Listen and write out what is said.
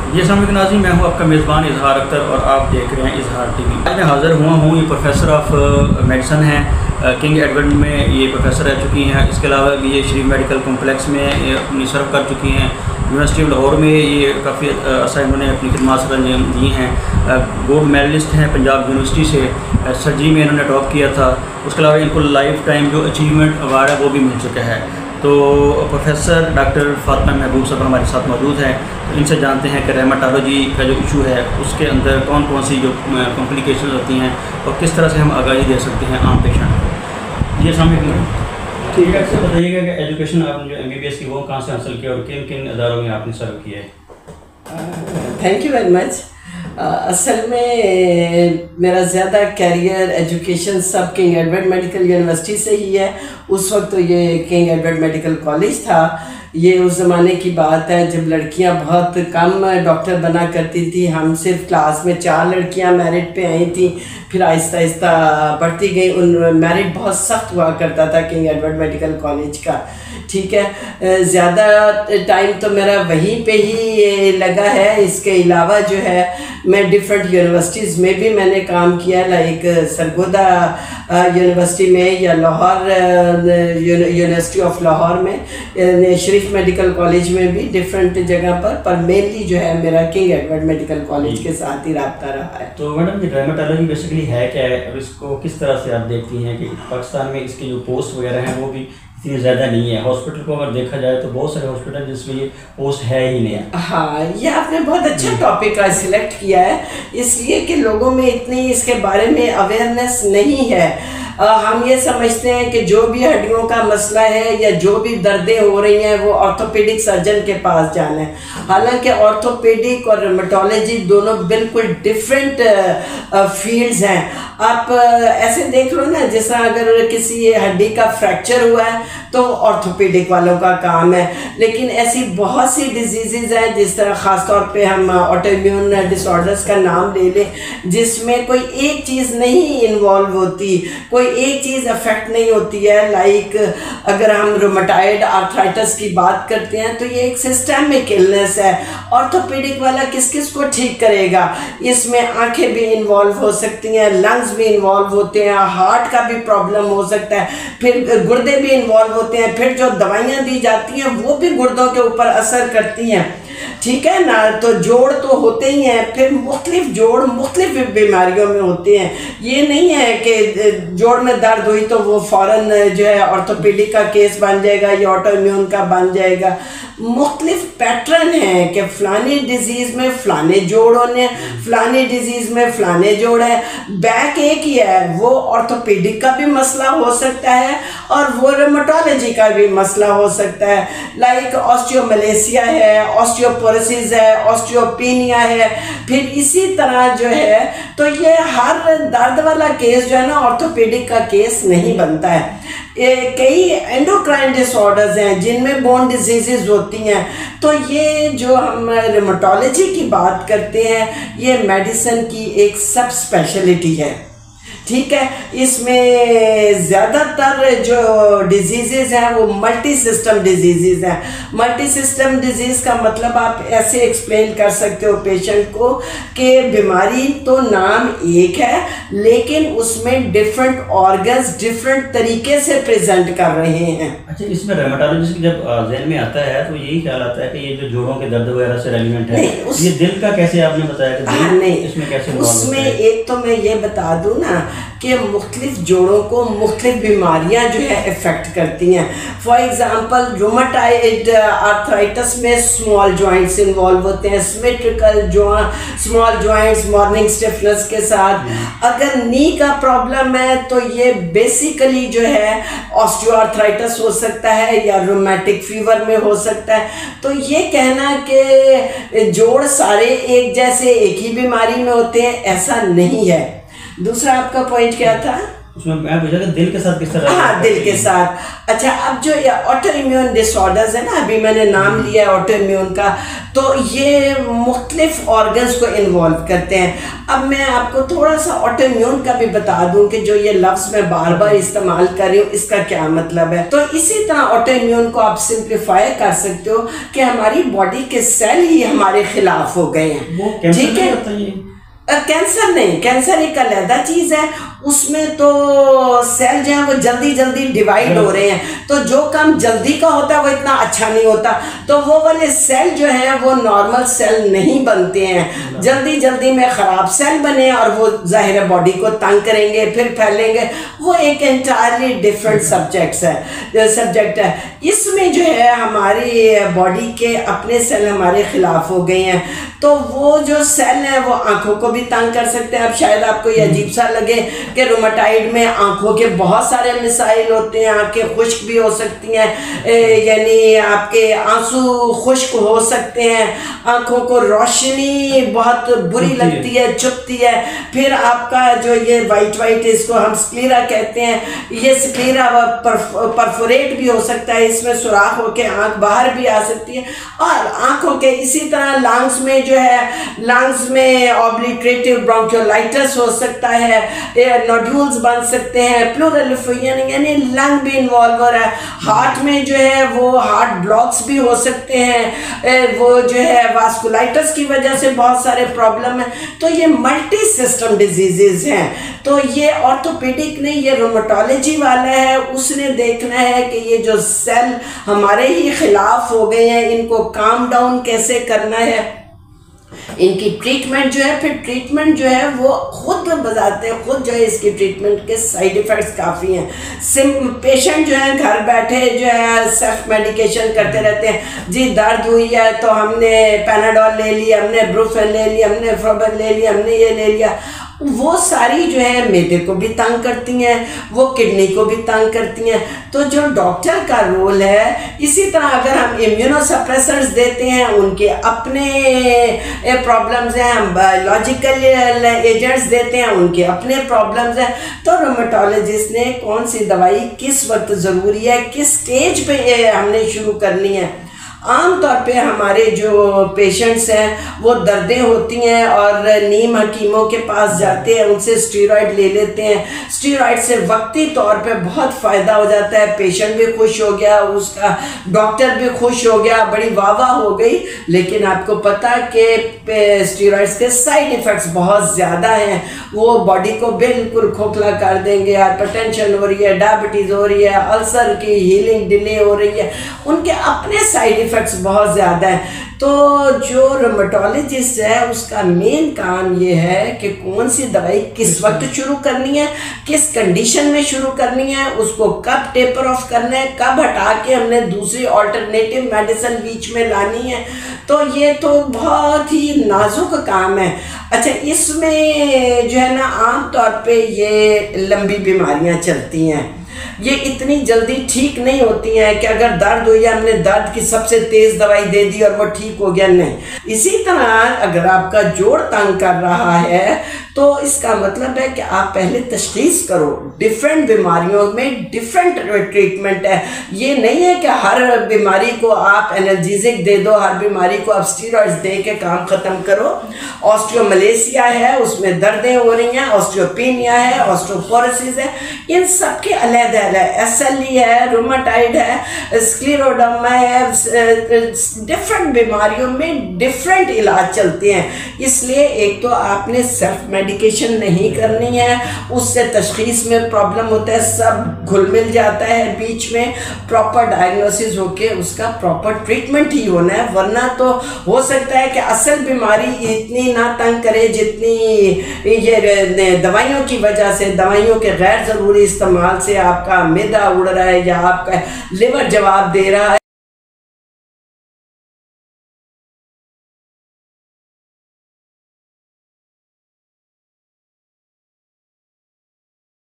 जी अस्सलाम वालेकुम नाज़रीन, मैं हूं आपका मेज़बान इजहार अख्तर और आप देख रहे हैं इजहार टीवी। आज मैं हाज़िर हुआ हूं, ये प्रोफेसर ऑफ मेडिसन हैं, किंग एडवर्ड में ये प्रोफेसर रह चुकी हैं। इसके अलावा भी ये शरीफ मेडिकल कॉम्प्लेक्स में अपनी सर्व कर चुकी हैं। यूनिवर्सिटी ऑफ लाहौर में ये काफ़ी अर्सा इन्होंने अपनी खिदमत सर अंजाम दी हैं। गोल्ड मेडलिस्ट हैं पंजाब यूनिवर्सिटी से, सर्जरी में इन्होंने टॉप किया था। उसके अलावा इनको लाइफ टाइम जो अचीवमेंट अवार्ड है वो भी मिल चुका है। तो प्रोफेसर डॉक्टर फातिमा महबूब साहब हमारे साथ मौजूद हैं। तो इनसे जानते हैं कि रेमाटोलॉजी का जो इशू है उसके अंदर कौन कौन सी जो कॉम्प्लिकेशन होती हैं और किस तरह से हम आगाही दे सकते हैं आम पेशेंट को। जी अस्सलाम वालेकुम। ठीक है, सर बताइएगा कि एजुकेशन आपने जो MBBS की वो कहाँ से हासिल किया और किन किन अदारों में आपने सर्व किया है? Thank you very much. असल में मेरा ज़्यादा कैरियर एजुकेशन सब किंग एडवर्ड मेडिकल यूनिवर्सिटी से ही है। उस वक्त तो ये किंग एडवर्ड मेडिकल कॉलेज था। ये उस ज़माने की बात है जब लड़कियां बहुत कम डॉक्टर बना करती थी। हम सिर्फ क्लास में 4 लड़कियां मेरिट पे आई थी, फिर आहिस्ता आहिस्ता बढ़ती गई। उन मेरिट बहुत सख्त हुआ करता था किंग एडवर्ड मेडिकल कॉलेज का। ठीक है, ज़्यादा टाइम तो मेरा वहीं पे ही लगा है। इसके अलावा जो है मैं डिफरेंट यूनिवर्सिटीज़ में भी मैंने काम किया, लाइक सरगोदा यूनिवर्सिटी में या लाहौर यूनिवर्सिटी ऑफ लाहौर में, शरीफ मेडिकल कॉलेज में भी डिफरेंट जगह पर मेनली जो है मेरा किंग एडवर्ड मेडिकल कॉलेज के साथ ही रब्ता रहा है। तो मैडम जी रेमाटोलॉजी बेसिकली है क्या है और इसको किस तरह से आप देखती हैं कि पाकिस्तान में इसके जो पोस्ट वगैरह हैं वो भी इतनी ज़्यादा नहीं है। हॉस्पिटल को अगर देखा जाए तो बहुत सारे हॉस्पिटल जिसमें ये पोस्ट है ही नहीं है। हाँ, ये आपने बहुत अच्छा टॉपिक का सिलेक्ट किया है, इसलिए कि लोगों में इतनी इसके बारे में अवेयरनेस नहीं है। हम ये समझते हैं कि जो भी हड्डियों का मसला है या जो भी दर्दें हो रही हैं वो ऑर्थोपेडिक सर्जन के पास जाना है। हालांकि ऑर्थोपेडिक और रेमेटोलॉजी दोनों बिल्कुल डिफरेंट फील्ड्स हैं। आप ऐसे देख लो ना, जैसा अगर किसी हड्डी का फ्रैक्चर हुआ है तो ऑर्थोपेडिक वालों का काम है, लेकिन ऐसी बहुत सी डिजीज़ हैं जिस तरह ख़ास तौर पे हम ऑटोइम्यून डिसऑर्डर्स का नाम ले लें, जिसमें कोई एक चीज़ नहीं इन्वॉल्व होती, कोई एक चीज़ अफेक्ट नहीं होती है। लाइक अगर हम रूमेटॉइड आर्थराइटिस की बात करते हैं तो ये एक सिस्टेमिक इलनेस है। ऑर्थोपेडिक वाला किस किस को ठीक करेगा? इसमें आंखें भी इन्वॉल्व हो सकती हैं, लंग्स भी इन्वॉल्व होते हैं, हार्ट का भी प्रॉब्लम हो सकता है, फिर गुर्दे भी इन्वॉल्व होते हैं, फिर जो दवाइयाँ दी जाती हैं वो भी गुर्दों के ऊपर असर करती हैं। ठीक है ना, तो जोड़ तो होते ही हैं, फिर मुख्तलिफ जोड़ मुख्तलिफ बीमारियों में होते हैं। ये नहीं है कि जोड़ में दर्द हुई तो वो फ़ौरन जो है ऑर्थोपेडिक का केस बन जाएगा या ऑटोइम्यून का बन जाएगा। मुख्तलिफ पैटर्न है कि फ़लानी डिजीज़ में फ़लाने जोड़ होने, फ़लानी डिजीज़ में फ़लाने जोड़ है। बैक एक ही है, वो ऑर्थोपेडिक का भी मसला हो सकता है और वो रेमेटोलॉजी का भी मसला हो सकता है। लाइक ऑस्टियोमलेशिया है, ऑस्टियोपोरोसिस है, ऑस्टियोपेनिया है। फिर इसी तरह जो है तो ये हर दर्द वाला केस जो है ना ऑर्थोपेडिक का केस नहीं बनता है। कई एंडोक्राइन डिसऑर्डर्स हैं जिनमें बोन डिजीज़ होती हैं। तो ये जो हम रेमेटोलॉजी की बात करते हैं ये मेडिसिन की एक सब स्पेशलिटी है। ठीक है, इसमें ज़्यादातर जो डिजीज़ हैं वो मल्टी सिस्टम डिजीज़ हैं। मल्टी सिस्टम डिजीज़ का मतलब आप ऐसे एक्सप्लेन कर सकते हो पेशेंट को कि बीमारी तो नाम एक है लेकिन उसमें डिफरेंट ऑर्गन्स डिफरेंट तरीके से प्रेजेंट कर रहे हैं। अच्छा, इसमें रेमेटोलॉजिस्ट जब ज़हन में आता है तो यही ख्याल आता है कि ये जो जोड़ों के दर्द वगैरह से रेलिवेंट है। ये दिल का कैसे आपने बताया कि दिल नहीं, इसमें कैसे उसमें एक तो मैं ये बता दूं ना कि मुख्तलिफ जोड़ों को मुख्तलिफ बीमारियां जो है इफ़ेक्ट करती हैं। फॉर एग्ज़ाम्पल रूमेटॉइड आर्थराइटिस में स्मॉल जॉइंट्स इन्वॉल्व होते हैं, symmetrical small joints morning stiffness के साथ। अगर नी का प्रॉब्लम है तो ये बेसिकली जो है ऑस्टियोआर्थराइटिस हो सकता है या रूमेटिक फीवर में हो सकता है। तो ये कहना कि जोड़ सारे एक जैसे एक ही बीमारी में होते हैं ऐसा नहीं है। दूसरा आपका पॉइंट क्या था? उसमें मैं पूछा कि दिल के साथ किस तरह? हाँ, दिल के साथ। अच्छा, अब जो ये ऑटो इम्यून डिसऑर्डर्स है ना, अभी मैंने नाम लिया है ऑटो इम्यून का, तो ये मुख्तलिफ ऑर्गन्स को इन्वॉल्व करते हैं। अब मैं आपको थोड़ा सा ऑटो इम्यून का भी बता दूं कि जो ये लफ्ज़ मैं बार बार इस्तेमाल कर रही हूँ इसका क्या मतलब है। तो इसी तरह ऑटो इम्यून को आप सिंप्लीफाई कर सकते हो कि हमारी बॉडी के सेल ही हमारे खिलाफ हो गए हैं। ठीक है, कैंसर नहीं, कैंसर एक अलग चीज है, उसमें तो सेल जो है वो जल्दी जल्दी डिवाइड हो रहे हैं, तो जो काम जल्दी का होता है वो इतना अच्छा नहीं होता, तो वो वाले सेल जो है वो नॉर्मल सेल नहीं बनते हैं, जल्दी जल्दी में खराब सेल बने और वो जाहिर बॉडी को तंग करेंगे, फिर फैलेंगे। वो एक एंटायरली डिफरेंट सब्जेक्ट है। इसमें जो है हमारी बॉडी के अपने सेल हमारे खिलाफ हो गए हैं, तो वो जो सेल है वो आंखों को भी तंग कर सकते हैं। अब शायद आपको ये अजीब सा लगे कि रूमेटाइड में आंखों के बहुत सारे मिसाइल होते हैं, आंखें खुश्क भी हो सकती हैं, यानी आपके आंसू खुश्क हो सकते हैं, आंखों को रोशनी बहुत बुरी लगती है, चुभती है, फिर आपका जो ये वाइट इसको हम स्क्लेरा कहते हैं, ये स्क्लेरा परफोरेट भी हो सकता है, इसमें सुराख होके आंख बाहर भी आ सकती है। और आंखों के इसी तरह लंग्स में जो है, लंग्स में ऑब्लिटरेटिव ब्रोंकियोलाइटिस हो सकता है, नोड्यूल्स बन सकते हैं, प्लूरल यानी लंग भी इन्वॉल्व हो रहा है। हार्ट में जो है वो हार्ट ब्लॉक्स भी हो सकते हैं, वो जो है वास्कुलाइटिस की वजह से बहुत सारे प्रॉब्लम है। तो ये मल्टी सिस्टम डिजीजेज हैं। तो ये ऑर्थोपेडिक नहीं, ये रोमेटोलॉजी वाला है, उसने देखना है कि ये जो सेल हमारे ही खिलाफ हो गए हैं इनको काम डाउन कैसे करना है, इनकी ट्रीटमेंट जो है, फिर ट्रीटमेंट जो है वो खुद बताते हैं, खुद जो है इसकी ट्रीटमेंट के साइड इफ़ेक्ट्स काफ़ी हैं। पेशेंट जो है घर बैठे जो है सेल्फ मेडिकेशन करते रहते हैं, जी दर्द हुई है तो हमने पैनाडोल ले लिया, हमने ब्रूफेन ले लिया, हमने फ्रोबन ले लिया, हमने ये ले लिया। वो सारी जो है मैदे को भी तंग करती हैं, वो किडनी को भी तंग करती हैं। तो जो डॉक्टर का रोल है, इसी तरह अगर हम इम्यूनोसप्रेसर्स देते हैं, उनके अपने प्रॉब्लम्स हैं, हम बायोलॉजिकल एजेंट्स देते हैं, उनके अपने प्रॉब्लम्स हैं। तो रोमेटोलॉजिस्ट ने कौन सी दवाई किस वक्त ज़रूरी है, किस स्टेज पे हमने शुरू करनी है। आम तौर पे हमारे जो पेशेंट्स हैं वो दर्दें होती हैं और नीम हकीमों के पास जाते हैं, उनसे स्टीरॉयड ले लेते हैं। स्टीरॉयड से वक्ती तौर पे बहुत फ़ायदा हो जाता है, पेशेंट भी खुश हो गया, उसका डॉक्टर भी खुश हो गया, बड़ी वाह हो गई। लेकिन आपको पता कि स्टीरॉयड्स के साइड इफ़ेक्ट्स बहुत ज़्यादा हैं, वो बॉडी को बिल्कुल खोखला कर देंगे, हाइपरटेंशन हो रही है, डायबिटीज़ हो रही है, अल्सर की हीलिंग डिले हो रही है, उनके अपने साइड इफ़ेक्ट्स बहुत ज़्यादा है। तो जो रोमेटोलॉजिस्ट है उसका मेन काम ये है कि कौन सी दवाई किस वक्त शुरू करनी है, किस कंडीशन में शुरू करनी है, उसको कब टेपर ऑफ करना है, कब हटा के हमने दूसरी ऑल्टरनेटिव मेडिसिन बीच में लानी है। तो ये तो बहुत ही नाजुक काम है। अच्छा, इसमें जो है ना आम तौर पे ये लंबी बीमारियां चलती हैं, ये इतनी जल्दी ठीक नहीं होती हैं कि अगर दर्द हुई, हमने दर्द की सबसे तेज दवाई दे दी और वो ठीक हो गया, नहीं। इसी तरह अगर आपका जोड़ तंग कर रहा है तो इसका मतलब है कि आप पहले तशखीस करो। डिफरेंट बीमारियों में डिफरेंट ट्रीटमेंट है। ये नहीं है कि हर बीमारी को आप एनाल्जेसिक दे दो, हर बीमारी को आप स्टीरॉइड्स दे के काम ख़त्म करो। ऑस्टियोमलेशिया है, उसमें दर्दें हो रही हैं, ऑस्टियोपेनिया है, ऑस्टियोपोरोसिस है, इन सब के अलग है, एसएलई है, रूमेटाइड है, स्क्लेरोडर्मा है, डिफरेंट बीमारियों में डिफरेंट इलाज चलते हैं। इसलिए एक तो आपने सेल्फ मेडिकेशन नहीं करनी है, उससे तशखीस में प्रॉब्लम होता है, सब घुल मिल जाता है बीच में। प्रॉपर डायग्नोसिस होके उसका प्रॉपर ट्रीटमेंट ही होना है, वरना तो हो सकता है कि असल बीमारी इतनी ना तंग करे जितनी ये दवाइयों की वजह से, दवाइयों के गैर ज़रूरी इस्तेमाल से आपका मैदा उड़ रहा है या आपका लिवर जवाब दे रहा है।